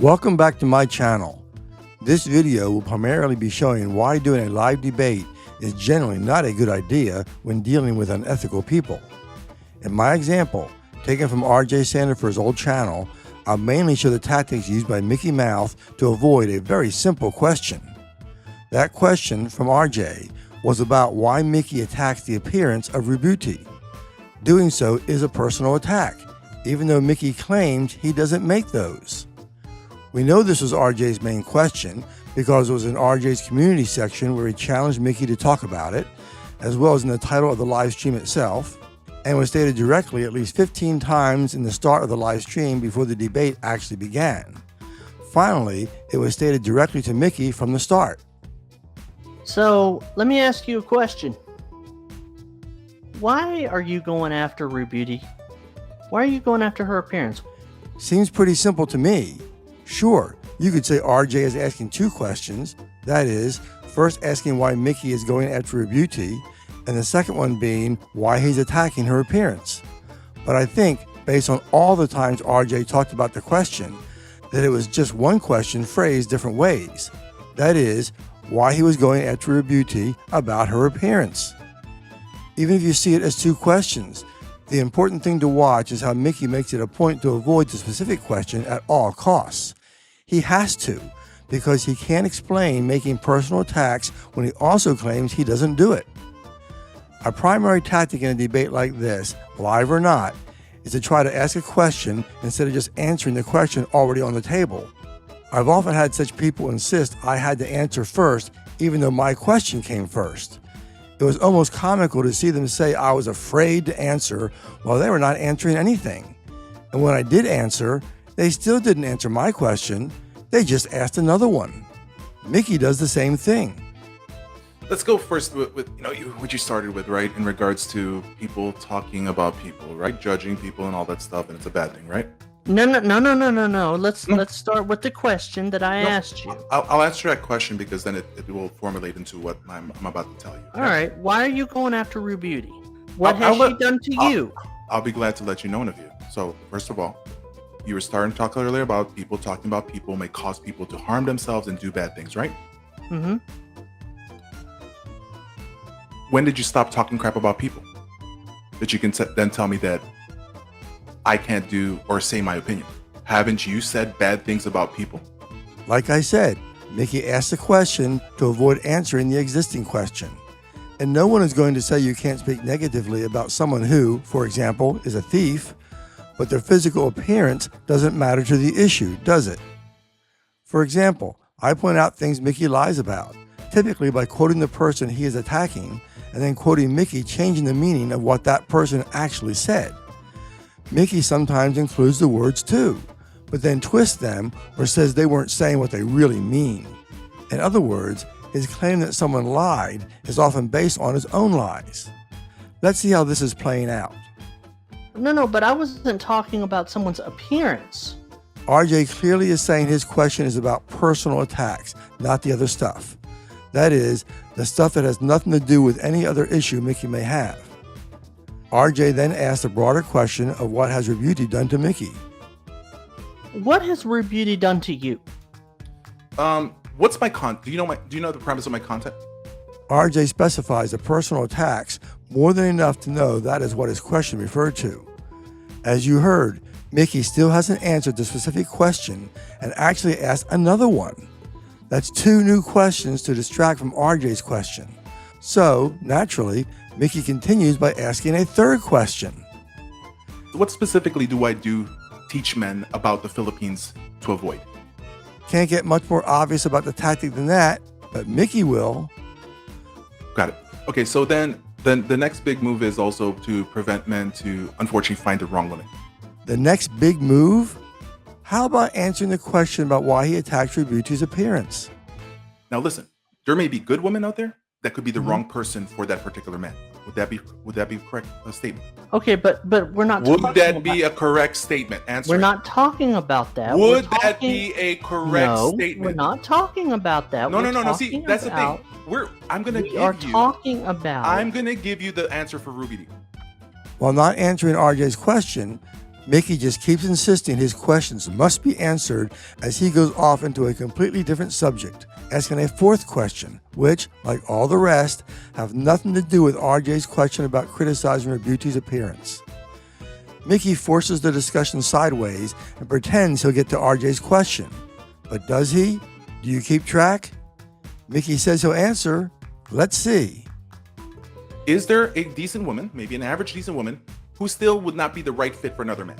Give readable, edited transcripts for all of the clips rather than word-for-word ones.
Welcome back to my channel. This video will primarily be showing why doing a live debate is generally not a good idea when dealing with unethical people. In my example, taken from RJ Sandefur's old channel, I'll mainly show the tactics used by Mykkie Mouth to avoid a very simple question. That question from RJ was about why Mykkie attacks the appearance of Rubuti. Doing so is a personal attack, even though Mykkie claims he doesn't make those. We know this was RJ's main question because it was in RJ's community section where he challenged Mykkie to talk about it, as well as in the title of the live stream itself, and was stated directly at least 15 times in the start of the live stream before the debate actually began. Finally, it was stated directly to Mykkie from the start. So, let me ask you a question. Why are you going after Rubuti? Why are you going after her appearance? Seems pretty simple to me. Sure, you could say RJ is asking two questions. That is, first asking why Mykkie is going after Rubuti, and the second one being why he's attacking her appearance. But I think, based on all the times RJ talked about the question, that it was just one question phrased different ways. That is, why he was going after Rubuti about her appearance. Even if you see it as two questions, the important thing to watch is how Mykkie makes it a point to avoid the specific question at all costs. He has to, because he can't explain making personal attacks when he also claims he doesn't do it. A primary tactic in a debate like this, live or not, is to try to ask a question instead of just answering the question already on the table. I've often had such people insist I had to answer first, even though my question came first. It was almost comical to see them say I was afraid to answer while they were not answering anything. And when I did answer, they still didn't answer my question, they just asked another one. Mykkie does the same thing. Let's go first with what you started with, right? In regards to people talking about people, right? Judging people and all that stuff, and it's a bad thing, right? No. Let's start with the question that I asked you. I'll answer that question because then it will formulate into what I'm about to tell you. All right. Why are you going after Rubuti? What has she done to you? I'll be glad to let you know in a few. So, first of all, you were starting to talk earlier about people talking about people may cause people to harm themselves and do bad things, right? Mm-hmm. When did you stop talking crap about people? That you can then tell me that I can't do or say my opinion. Haven't you said bad things about people? Like I said, Mykkie asked a question to avoid answering the existing question. And no one is going to say you can't speak negatively about someone who, for example, is a thief, but their physical appearance doesn't matter to the issue, does it? For example, I point out things Mykkie lies about, typically by quoting the person he is attacking and then quoting Mykkie changing the meaning of what that person actually said. Mykkie sometimes includes the words too, but then twists them or says they weren't saying what they really mean. In other words, his claim that someone lied is often based on his own lies. Let's see how this is playing out. No, but I wasn't talking about someone's appearance. RJ clearly is saying his question is about personal attacks, not the other stuff. That is, the stuff that has nothing to do with any other issue Mykkie may have. RJ then asked a broader question of what has Rubuti done to Mykkie. What has Rubuti done to you? What's my do you know the premise of my content? RJ specifies the personal attacks more than enough to know that is what his question referred to. As you heard, Mykkie still hasn't answered the specific question and actually asked another one. That's two new questions to distract from RJ's question. So, naturally, Mykkie continues by asking a third question. What specifically do I teach men about the Philippines to avoid? Can't get much more obvious about the tactic than that, but Mykkie will. Got it. Okay, so then the next big move is also to prevent men to unfortunately find the wrong women. The next big move? How about answering the question about why he attacked Rubuti's appearance? Now listen, there may be good women out there that could be the wrong person for that particular man. Would that be a correct statement? Okay, but we're not. Would that be a correct statement? Answer. We're not talking about that. Would that be a correct statement? We're not talking about that. No. See, that's the thing. I'm gonna give you the answer for Rubuti. While not answering RJ's question, Mykkie just keeps insisting his questions must be answered as he goes off into a completely different subject, asking a fourth question, which, like all the rest, have nothing to do with RJ's question about criticizing Rebuti's appearance. Mykkie forces the discussion sideways and pretends he'll get to RJ's question. But does he? Do you keep track? Mykkie says he'll answer. Let's see. Is there a decent woman, maybe an average decent woman, who still would not be the right fit for another man?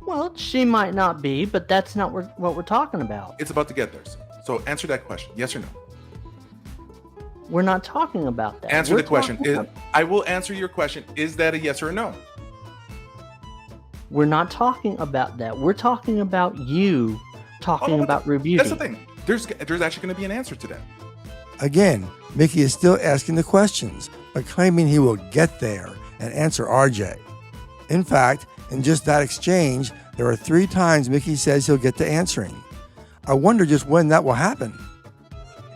Well, she might not be, but that's not what we're talking about. It's about to get there. So answer that question. Yes or no? We're not talking about that. Answer We're the question. talking about- I will answer your question. Is that a yes or a no? We're not talking about that. We're talking about you talking about Rebuti. That's the thing. There's actually going to be an answer to that. Again, Mykkie is still asking the questions, but claiming he will get there and answer RJ. In fact, in just that exchange, there are 3 times Mykkie says he'll get to answering. I wonder just when that will happen.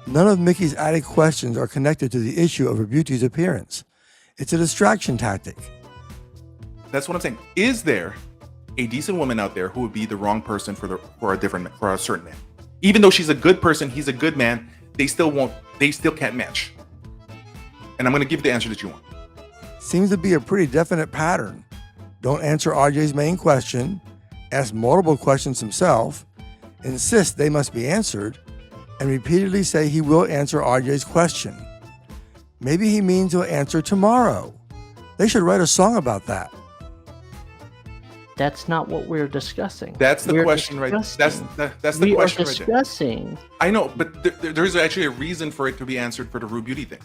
None of Mickey's added questions are connected to the issue of Rebuti's appearance. It's a distraction tactic. That's what I'm saying. Is there a decent woman out there who would be the wrong person for a certain man? Even though she's a good person, he's a good man, they still can't match. And I'm going to give the answer that you want. Seems to be a pretty definite pattern. Don't answer RJ's main question, ask multiple questions himself, insist they must be answered, and repeatedly say he will answer RJ's question. Maybe he means he'll answer tomorrow. They should write a song about that. That's not what we're discussing. That's the question, right? That's the question right there. Discussing. I know, but there's actually a reason for it to be answered for the Rebuti thing.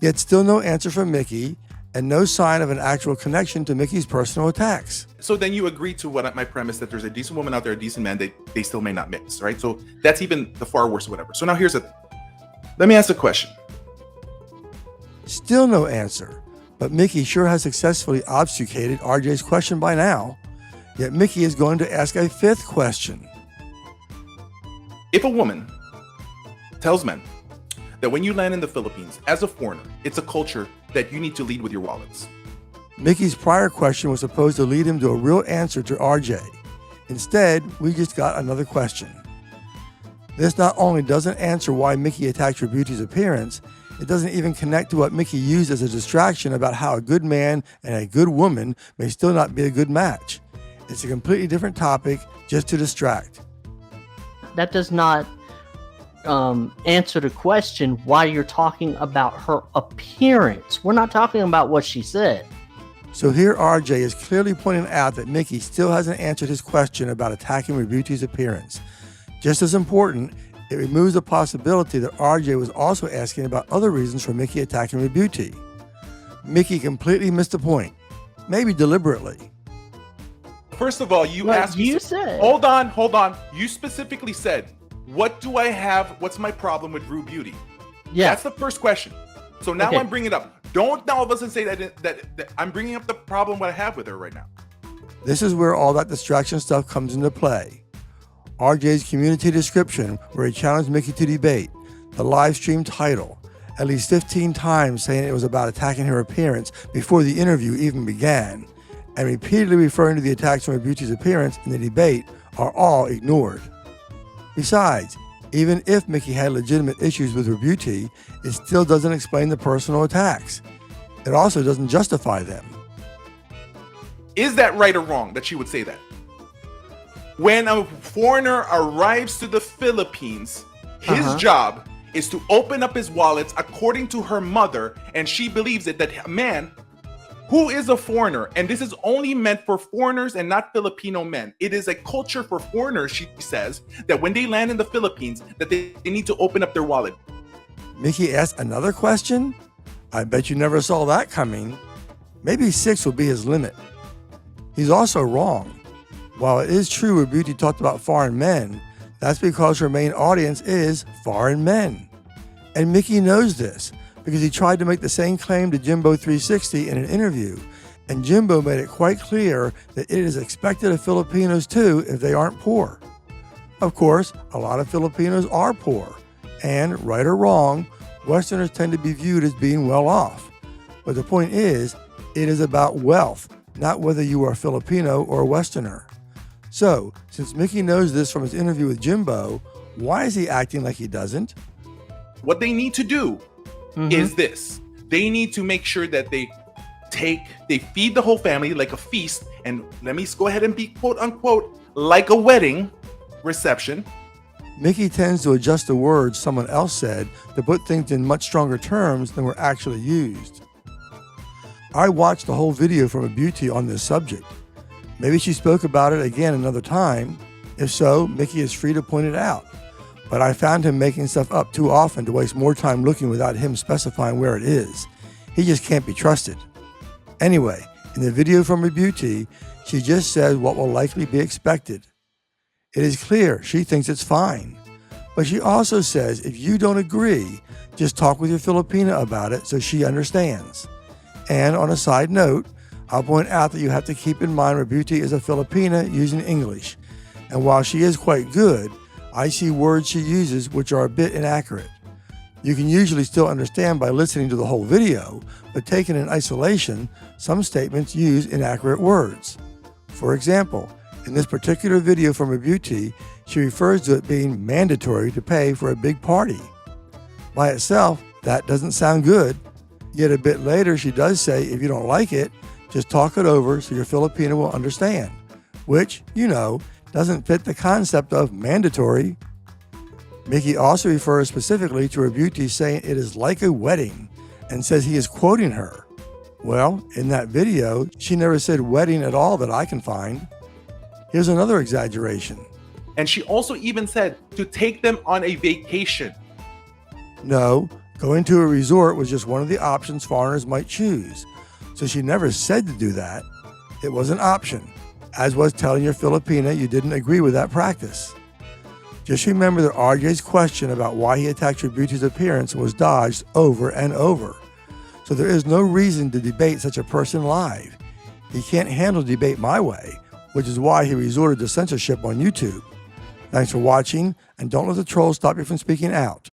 Yet still no answer from Mykkie, and no sign of an actual connection to Mickey's personal attacks. So then you agree to my premise that there's a decent woman out there, a decent man, they still may not mix, right? So that's even the far worse, whatever. So now let me ask a question. Still no answer, but Mykkie sure has successfully obfuscated RJ's question by now. Yet Mykkie is going to ask a 5th question. If a woman tells men that when you land in the Philippines as a foreigner, it's a culture that you need to lead with your wallets. Mickey's prior question was supposed to lead him to a real answer to RJ. Instead, we just got another question. This not only doesn't answer why Mykkie attacked Rebuti's appearance, it doesn't even connect to what Mykkie used as a distraction about how a good man and a good woman may still not be a good match. It's a completely different topic just to distract. That does not answer the question why you're talking about her appearance. We're not talking about what she said. So here RJ is clearly pointing out that Mykkie still hasn't answered his question about attacking Rebuti's appearance. Just as important, it removes the possibility that RJ was also asking about other reasons for Mykkie attacking Rebuti. Mykkie completely missed the point, maybe deliberately. First of all, you asked me. You said. Hold on. You specifically said, what do I have? What's my problem with Rebuti? Yeah. That's the first question. So now Okay. I'm bringing it up. Don't now all of a sudden say that I'm bringing up the problem what I have with her right now. This is where all that distraction stuff comes into play. RJ's community description, where he challenged Mykkie to debate, the live stream title, at least 15 times saying it was about attacking her appearance before the interview even began, and repeatedly referring to the attacks on Rebuti's appearance in the debate are all ignored. Besides, even if Mykkie had legitimate issues with Rebuti, it still doesn't explain the personal attacks. It also doesn't justify them. Is that right or wrong that she would say that? When a foreigner arrives to the Philippines, his job is to open up his wallets according to her mother, and she believes it that a man who is a foreigner, and this is only meant for foreigners and not Filipino men. It is a culture for foreigners, she says, that when they land in the Philippines, that they need to open up their wallet. Mykkie asked another question? I bet you never saw that coming. Maybe 6 will be his limit. He's also wrong. While it is true Rebuti talked about foreign men, that's because her main audience is foreign men. And Mykkie knows this, because he tried to make the same claim to Jimbo 360 in an interview, and Jimbo made it quite clear that it is expected of Filipinos too if they aren't poor. Of course, a lot of Filipinos are poor, and right or wrong, Westerners tend to be viewed as being well off. But the point is, it is about wealth, not whether you are Filipino or Westerner. So, since Mykkie knows this from his interview with Jimbo, why is he acting like he doesn't? What they need to do is this. They need to make sure that they feed the whole family like a feast, and let me go ahead and be quote unquote like a wedding reception. Mykkie tends to adjust the words someone else said to put things in much stronger terms than were actually used. I watched the whole video from a beauty on this subject. Maybe she spoke about it again another time. If so, Mykkie is free to point it out. But I found him making stuff up too often to waste more time looking without him specifying where it is. He just can't be trusted. Anyway, in the video from Mykkie, she just says what will likely be expected. It is clear she thinks it's fine. But she also says if you don't agree, just talk with your Filipina about it so she understands. And on a side note, I'll point out that you have to keep in mind Mykkie is a Filipina using English. And while she is quite good, I see words she uses which are a bit inaccurate. You can usually still understand by listening to the whole video, but taken in isolation, some statements use inaccurate words. For example, in this particular video from Mykkie, she refers to it being mandatory to pay for a big party. By itself, that doesn't sound good. Yet a bit later, she does say if you don't like it, just talk it over so your Filipina will understand, which, doesn't fit the concept of mandatory. Mykkie also refers specifically to her beauty saying it is like a wedding and says he is quoting her. Well, in that video, she never said wedding at all that I can find. Here's another exaggeration. And she also even said to take them on a vacation. No, going to a resort was just one of the options foreigners might choose. So she never said to do that. It was an option, as was telling your Filipina you didn't agree with that practice. Just remember that RJ's question about why he attacked your beauty's appearance was dodged over and over. So there is no reason to debate such a person live. He can't handle debate my way, which is why he resorted to censorship on YouTube. Thanks for watching, and don't let the trolls stop you from speaking out.